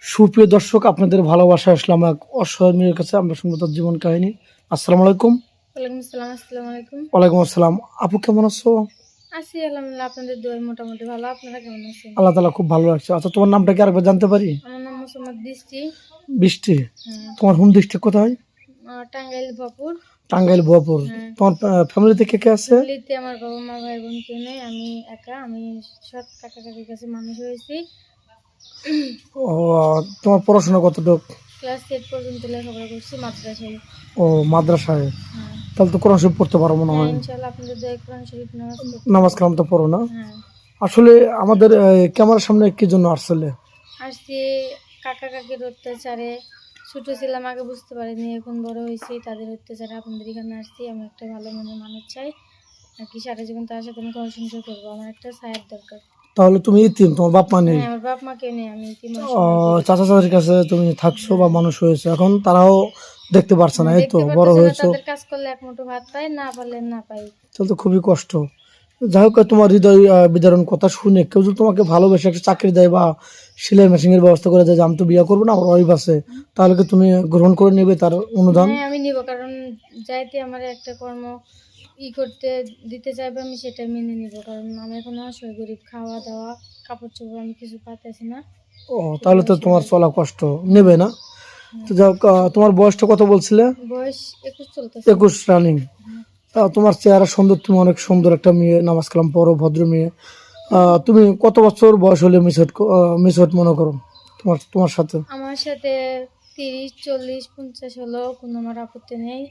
সুপ্রিয় দর্শক, আপনাদের ভালোবাসা আসলাম এক অসহায় মেয়ের কাছে। আমরা শুনবো তার জীবন কাহিনী। আসসালামু আলাইকুম। ওয়ালাইকুম আসসালাম। আসসালামু আলাইকুম। ওয়ালাইকুম আসসালাম। আপু কেমন আছো? আছি আলহামদুলিল্লাহ, আপনাদের দোয়ায় মোটামুটি ভালো। আপনারা কেমন আছেন? আল্লাহ তাআলা খুব ভালো রাখছে। আচ্ছা, তোমার নামটা কি আরেকবার জানতে পারি? আমার নাম মোসাম্মদ বৃষ্টি। বৃষ্টি। হ্যাঁ। তোমার হোম ডিস্ট্রিক্ট কোথায়? টাঙ্গাইল ভপুর। টাঙ্গাইল বুয়াপুর। হ্যাঁ। তোমার ফ্যামিলিতে কে কে আছে? ফ্যামিলিতে আমার বাবা মা ভাই বোন কেউ নেই, আমি একা। আমি সৎ কাকা কাকির কাছে মানুষ হয়েছি। ও, তোমার পড়াশোনা কতটুক? ক্লাস 8 পর্যন্ত লেখাপড়া করছি মাদ্রাসায়। ও, মাদ্রাসায়। হ্যাঁ। তাহলে তো কোরআন শরীফ পড়তে পারো মনে হ্যাঁ, হয়। ইনশাআল্লাহ আপনাদের দোয়ায় কোরআন শরীফ নামাজ পড়তে। নামাজ কালাম তো পড়ো না? হ্যাঁ। আসলে আমাদের ক্যামেরার সামনে কি জন্য আসলে? আসছি কাকা কাকির অত্যাচারে। ছোট ছিলাম আগে বুঝতে পারিনি, এখন বড় হয়েছি তাদের অত্যাচারে আপনাদের এখানে আসছি। আমি একটা ভালো মনের মানুষ চাই আর কি, সারা জীবন তার সাথে আমি ঘর সংসার করবো। আমার একটা ছায়ার দরকার। তাহলে তুমি ইতিম, তোমার বাপ মা নেই? হ্যাঁ, আমার বাপ মা কেউ নেই, আমি ইতিম। চাচা চাচির কাছে তুমি থাকছো বা মানুষ হয়েছে, এখন তারাও দেখতে পারছে না, এই তো বড় হয়েছো। তাদের কাজ করলে এক মুঠো ভাত পাই, না পারলে না পাই। তাহলে তো খুবই কষ্ট। যাই হোক, তোমার হৃদয় বিদারণ কথা শুনে কেউ যদি তোমাকে ভালোবেসে একটা চাকরি দেয় বা সেলাই মেশিনের ব্যবস্থা করে দেয় যে আমি তো বিয়ে করবো না, আমার ওয়াইফ আছে, তাহলে কি তুমি গ্রহণ করে নেবে তার অনুদান? হ্যাঁ, আমি নিব, কারণ যাইতে আমার একটা কর্ম করতে দিতে চাইবে, আমি সেটা মেনে নিব। কারণ আমি এখন অসহায় গরিব, খাওয়া দাওয়া কাপড় চোপড় আমি কিছু পাইতেছি না। ও, তাহলে তো তোমার চলা কষ্ট, নেবে না? তো যাই হোক, তোমার বয়সটা কত বলছিলে? বয়স 21 চলতেছে। 21 রানিং। তোমার চেহারা সুন্দর, তুমি অনেক সুন্দর একটা মেয়ে, নামাজ কালাম পড়ো, ভদ্র মেয়ে। তুমি কত বছর বয়স হলে মিসওয়াট মনে করো তোমার সাথে? আমার সাথে 30, 40, 50 হলো কোনো আমার আপত্তি নেই।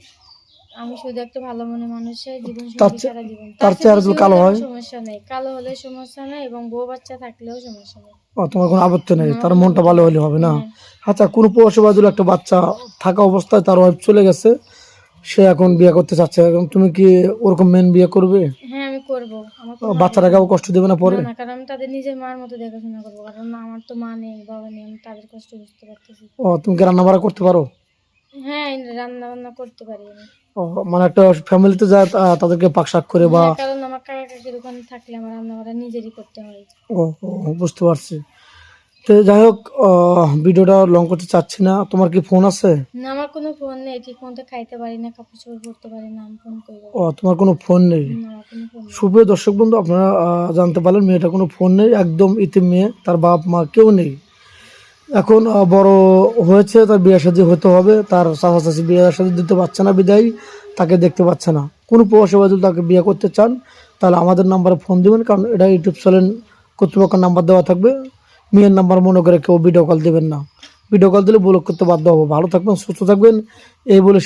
আমি শুধু একটা ভালো মনের মানুষ চাই, জীবন সঙ্গী সারা জীবন। তার চেহারা যদি কালো হয়? সমস্যা নেই, কালো হলে সমস্যা নেই, এবং বউ বাচ্চা থাকলেও সমস্যা নেই। তোমার কোনো আপত্তি নেই, তার আমার মনটা ভালো হলে হবে না? হ্যাঁ। আচ্ছা, কোনো প্রবাসী বাদুল একটা বাচ্চা থাকা অবস্থায় তার ওয়াইফ চলে গেছে, সে এখন বিয়ে করতে চাচ্ছে, এখন তুমি কি ওরকম মেন বিয়ে করবে? হ্যাঁ, আমি করব। আমার বাচ্চাটাকেও কষ্ট দেবে না পরে? না, কারণ আমি তাদের নিজের মার মতো দেখাশোনা করবো। কারণ আমার তো মা নেই, বাবা নেই, আমি তাদের কষ্ট বুঝতে পারতেছি। তুমি কি রান্না বাড়া করতে পারো? হ্যাঁ, রান্না বান্না করতে পারি আমি। মানে একটা ফ্যামিলিতে যায় তাদেরকে পাকশাক করে বা? হ্যাঁ, কারণ আমার কাকা কাকির ওখানে থাকলে আমার রান্না বান্না নিজেরই করতে হয়। বুঝতে পারছি। তো যাই হোক, ভিডিওটা লং করতে চাচ্ছি না। তোমার কি ফোন আছে? না, আমার কোনো ফোন নেই, ঠিক মতো খাইতে পারি না, কাপড় চোপড় পরতে পারি না, আমি ফোন করি। তোমার কোনো ফোন নেই? না, আমার কোনো ফোন নেই। সুপ্রিয় দর্শক বন্ধু, আপনারা জানতে পারলেন মেয়েটা কোনো ফোন নেই, একদম ইতিম মেয়ে, তার বাপ মা কেউ নেই। এখন বড় হয়েছে, তার বিয়ে শাদী হতে হবে, তার চাচা চাচি বিয়ে শাদী দিতে পারছে না বিদায় তাকে দেখতে পাচ্ছে না। কোনো প্রবাসী যদি তাকে বিয়ে করতে চান তাহলে আমাদের নাম্বারে ফোন দিবেন, কারণ এটা ইউটিউব চ্যানেল কর্তৃপক্ষের নাম্বার দেওয়া থাকবে। মেয়ের নাম্বার মনে করে কেউ ভিডিও কল দেবেন না, ভিডিও কল দিলে ব্লক করতে বাধ্য হবো। ভালো থাকবেন, সুস্থ থাকবেন, এই বলে